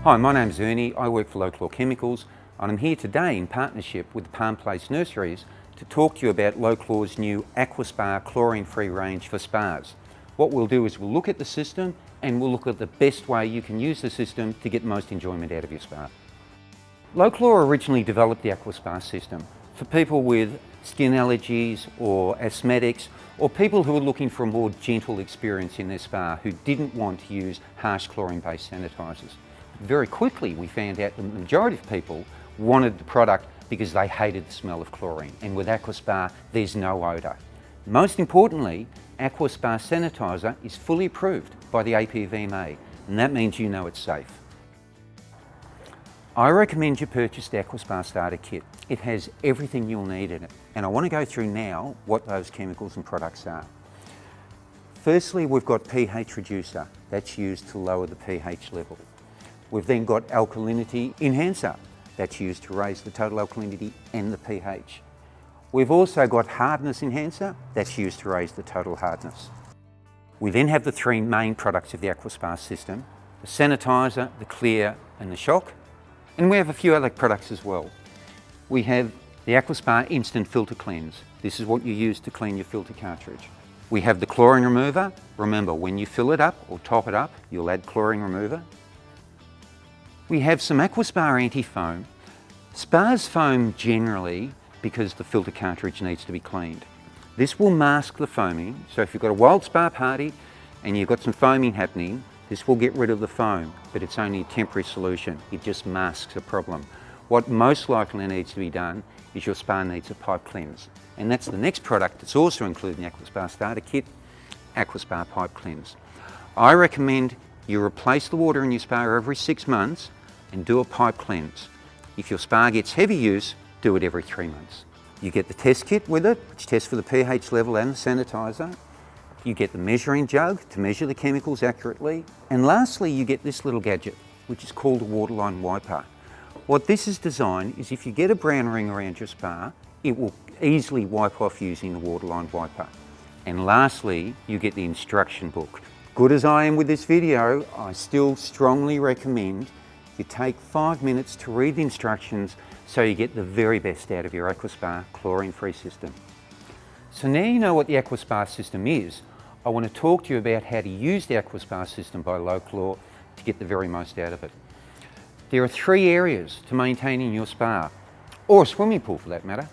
Hi, my name's Ernie. I work for Low Chlor Chemicals and I'm here today in partnership with the Palm Place Nurseries to talk to you about Low Chlor's new Aquaspa chlorine-free range for spas. What we'll do is we'll look at the system and we'll look at the best way you can use the system to get the most enjoyment out of your spa. Low Chlor originally developed the Aquaspa system for people with skin allergies or asthmatics or people who are looking for a more gentle experience in their spa who didn't want to use harsh chlorine-based sanitizers. Very quickly we found out the majority of people wanted the product because they hated the smell of chlorine, and with Aquaspa there's no odour. Most importantly, Aquaspa Sanitizer is fully approved by the APVMA, and that means you know it's safe. I recommend you purchase the Aquaspa Starter Kit. It has everything you'll need in it, and I want to go through now what those chemicals and products are. Firstly, we've got pH reducer. That's used to lower the pH level. We've then got alkalinity enhancer. That's used to raise the total alkalinity and the pH. We've also got hardness enhancer. That's used to raise the total hardness. We then have the three main products of the Aquaspa system: the Sanitizer, the Clear and the Shock. And we have a few other products as well. We have the Aquaspa Instant Filter Cleanse. This is what you use to clean your filter cartridge. We have the chlorine remover. Remember, when you fill it up or top it up, you'll add chlorine remover. We have some Aquaspa anti-foam. Spas foam generally because the filter cartridge needs to be cleaned. This will mask the foaming, so if you've got a wild spa party and you've got some foaming happening, this will get rid of the foam, but it's only a temporary solution. It just masks the problem. What most likely needs to be done is your spa needs a pipe cleanse, and that's the next product that's also included in the Aquaspa Starter Kit, Aquaspa Pipe Cleanse. I recommend you replace the water in your spa every 6 months and do a pipe cleanse. If your spa gets heavy use, do it every 3 months. You get the test kit with it, which tests for the pH level and the sanitizer. You get the measuring jug to measure the chemicals accurately. And lastly, you get this little gadget, which is called a waterline wiper. What this is designed is if you get a brown ring around your spa, it will easily wipe off using the waterline wiper. And lastly, you get the instruction book. Good as I am with this video, I still strongly recommend you take 5 minutes to read the instructions so you get the very best out of your Aquaspa chlorine-free system. So now you know what the Aquaspa system is, I want to talk to you about how to use the Aquaspa system by Low Chlor to get the very most out of it. There are 3 areas to maintaining your spa, or a swimming pool for that matter.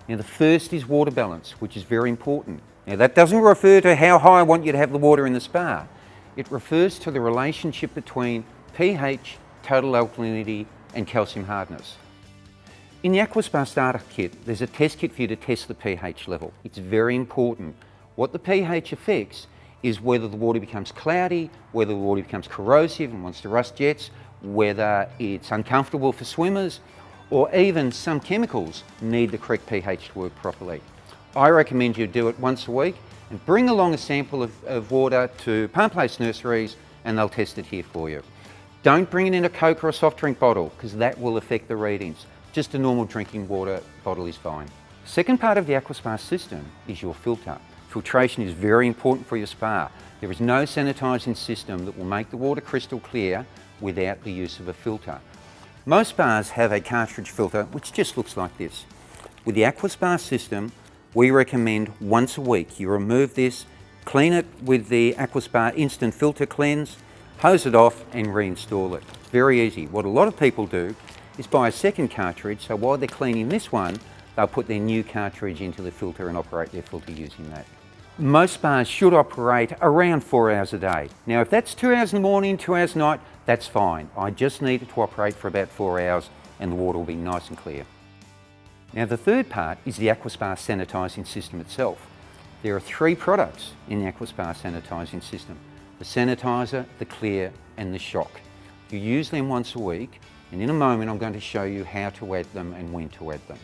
Now the first is water balance, which is very important. Now that doesn't refer to how high I want you to have the water in the spa. It refers to the relationship between pH, total alkalinity and calcium hardness. In the Aquaspa Starter Kit, there's a test kit for you to test the pH level. It's very important. What the pH affects is whether the water becomes cloudy, whether the water becomes corrosive and wants to rust jets, whether it's uncomfortable for swimmers, or even some chemicals need the correct pH to work properly. I recommend you do it once a week and bring along a sample of water to Palm Place Nurseries and they'll test it here for you. Don't bring it in a Coke or a soft drink bottle because that will affect the readings. Just a normal drinking water bottle is fine. Second part of the Aquaspa system is your filter. Filtration is very important for your spa. There is no sanitizing system that will make the water crystal clear without the use of a filter. Most spas have a cartridge filter which just looks like this. With the Aquaspa system, we recommend once a week you remove this, clean it with the Aquaspa Instant Filter Cleanse, hose it off and reinstall it. It's very easy. What a lot of people do is buy a second cartridge, so while they're cleaning this one, they'll put their new cartridge into the filter and operate their filter using that. Most spas should operate around 4 hours a day. Now if that's 2 hours in the morning, 2 hours at night, that's fine. I just need it to operate for about 4 hours and the water will be nice and clear. Now the third part is the Aquaspa sanitizing system itself. There are 3 products in the Aquaspa sanitizing system: the Sanitizer, the Clear and the Shock. You use them once a week, and in a moment I'm going to show you how to add them and when to add them.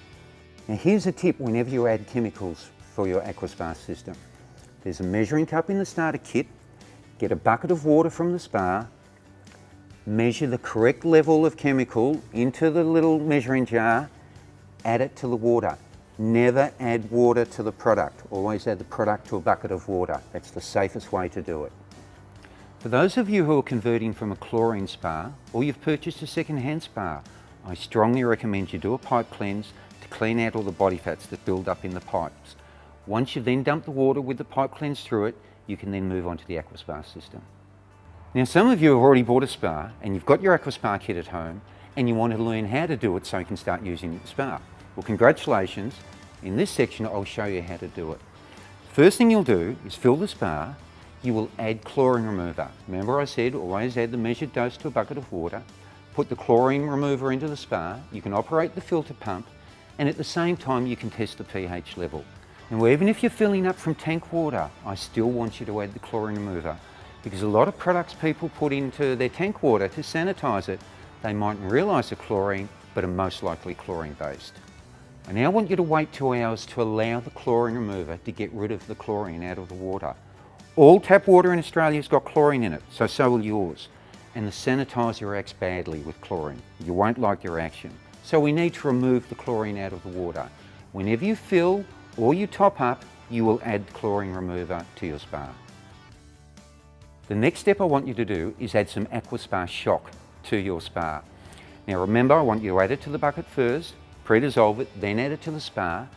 Now here's a tip whenever you add chemicals for your Aquaspa system. There's a measuring cup in the starter kit. Get a bucket of water from the spa, measure the correct level of chemical into the little measuring jar, add it to the water. Never add water to the product. Always add the product to a bucket of water. That's the safest way to do it. For those of you who are converting from a chlorine spa or you've purchased a second-hand spa, I strongly recommend you do a pipe cleanse to clean out all the body fats that build up in the pipes. Once you've then dumped the water with the pipe cleanse through it, you can then move on to the Aquaspa system. Now, some of you have already bought a spa and you've got your Aquaspa kit at home and you want to learn how to do it so you can start using it at the spa. Well, congratulations. In this section, I'll show you how to do it. First thing you'll do is fill the spa. You will add chlorine remover. Remember I said always add the measured dose to a bucket of water. Put the chlorine remover into the spa. You can operate the filter pump and at the same time you can test the pH level. And even if you're filling up from tank water, I still want you to add the chlorine remover because a lot of products people put into their tank water to sanitize it, they mightn't realise the chlorine but are most likely chlorine based. I now want you to wait 2 hours to allow the chlorine remover to get rid of the chlorine out of the water. All tap water in Australia has got chlorine in it, so will yours. And the sanitizer reacts badly with chlorine. You won't like the reaction. So we need to remove the chlorine out of the water. Whenever you fill or you top up, you will add the chlorine remover to your spa. The next step I want you to do is add some Aquaspa Shock to your spa. Now remember, I want you to add it to the bucket first, pre-dissolve it, then add it to the spa.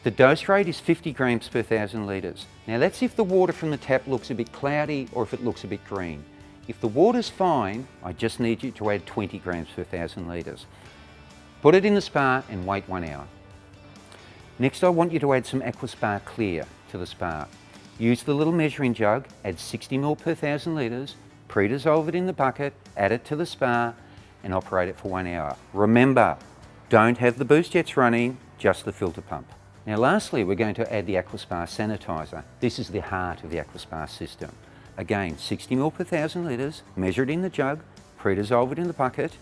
The dose rate is 50 grams per 1,000 litres. Now that's if the water from the tap looks a bit cloudy or if it looks a bit green. If the water's fine, I just need you to add 20 grams per 1,000 litres. Put it in the spa and wait 1 hour. Next I want you to add some Aquaspa Clear to the spa. Use the little measuring jug, add 60 ml per 1,000 litres, pre-dissolve it in the bucket, add it to the spa and operate it for 1 hour. Remember, don't have the boost jets running, just the filter pump. Now lastly, we're going to add the Aquaspa Sanitizer. This is the heart of the Aquaspa system. Again, 60 ml per 1,000 litres, measured in the jug, pre-dissolve it in the bucket.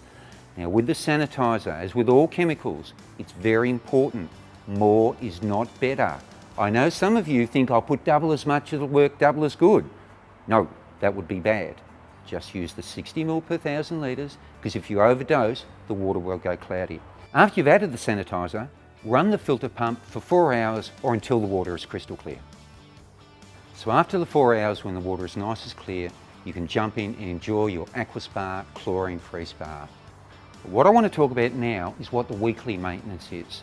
Now with the sanitizer, as with all chemicals, it's very important. More is not better. I know some of you think I'll put double as much, it'll work double as good. No, that would be bad. Just use the 60 ml per 1,000 litres, because if you overdose, the water will go cloudy. After you've added the sanitizer, run the filter pump for 4 hours or until the water is crystal clear. So after the 4 hours when the water is nice as clear, you can jump in and enjoy your Aquaspa chlorine-free spa. But what I want to talk about now is what the weekly maintenance is.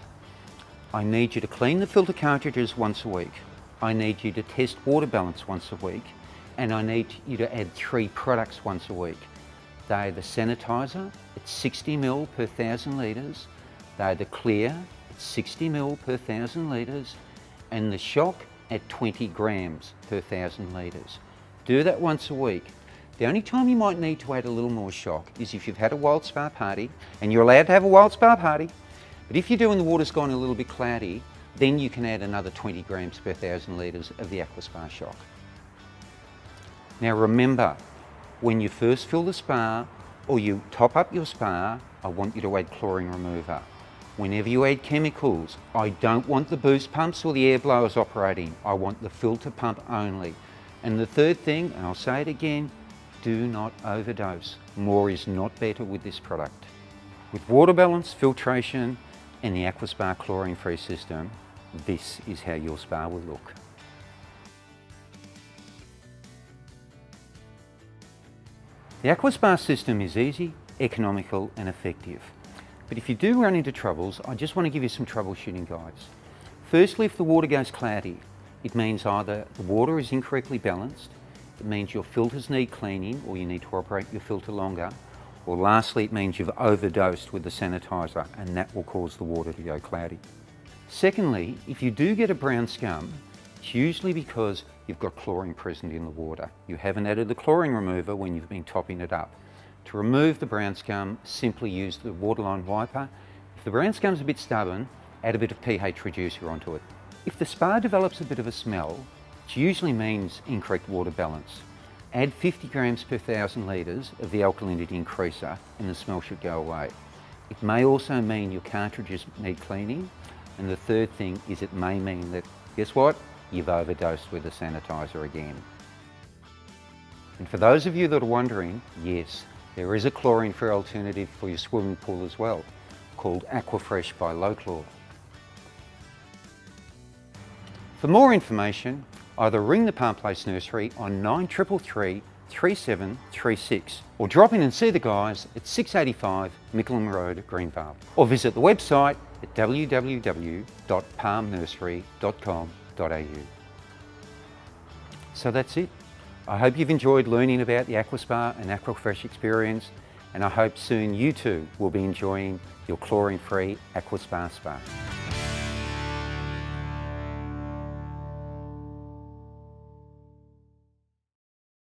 I need you to clean the filter cartridges once a week. I need you to test water balance once a week. And I need you to add 3 products once a week. They're the sanitizer at 60 ml per 1,000 litres. They're the clear at 60 ml per 1,000 litres. And the shock at 20 grams per 1,000 litres. Do that once a week. The only time you might need to add a little more shock is if you've had a wild spa party, and you're allowed to have a wild spa party. But if you do and the water's gone a little bit cloudy, then you can add another 20 grams per 1,000 litres of the Aquaspa Shock. Now remember, when you first fill the spa or you top up your spa, I want you to add chlorine remover. Whenever you add chemicals, I don't want the boost pumps or the air blowers operating. I want the filter pump only. And the third thing, and I'll say it again, do not overdose. More is not better with this product. With water balance, filtration, and the Aquaspa chlorine-free system, this is how your spa will look. The Aquaspa system is easy, economical and effective. But if you do run into troubles, I just want to give you some troubleshooting guides. Firstly, if the water goes cloudy, it means either the water is incorrectly balanced, it means your filters need cleaning or you need to operate your filter longer, or lastly, it means you've overdosed with the sanitizer and that will cause the water to go cloudy. Secondly, if you do get a brown scum, it's usually because you've got chlorine present in the water. You haven't added the chlorine remover when you've been topping it up. To remove the brown scum, simply use the waterline wiper. If the brown scum's a bit stubborn, add a bit of pH reducer onto it. If the spa develops a bit of a smell, it usually means incorrect water balance. Add 50 grams per 1,000 litres of the alkalinity increaser and the smell should go away. It may also mean your cartridges need cleaning, and the third thing is it may mean that, guess what? You've overdosed with the sanitizer again. And for those of you that are wondering, yes, there is a chlorine-free alternative for your swimming pool as well, called Aquafresh by Low Chlor. For more information, either ring the Palm Place Nursery on 9333 3736 or drop in and see the guys at 685 Mickleham Road, Greenvale, or visit the website at www.palmnursery.com.au. So that's it. I hope you've enjoyed learning about the Aquaspa and Aquafresh experience, and I hope soon you too will be enjoying your chlorine-free Aquaspa spa.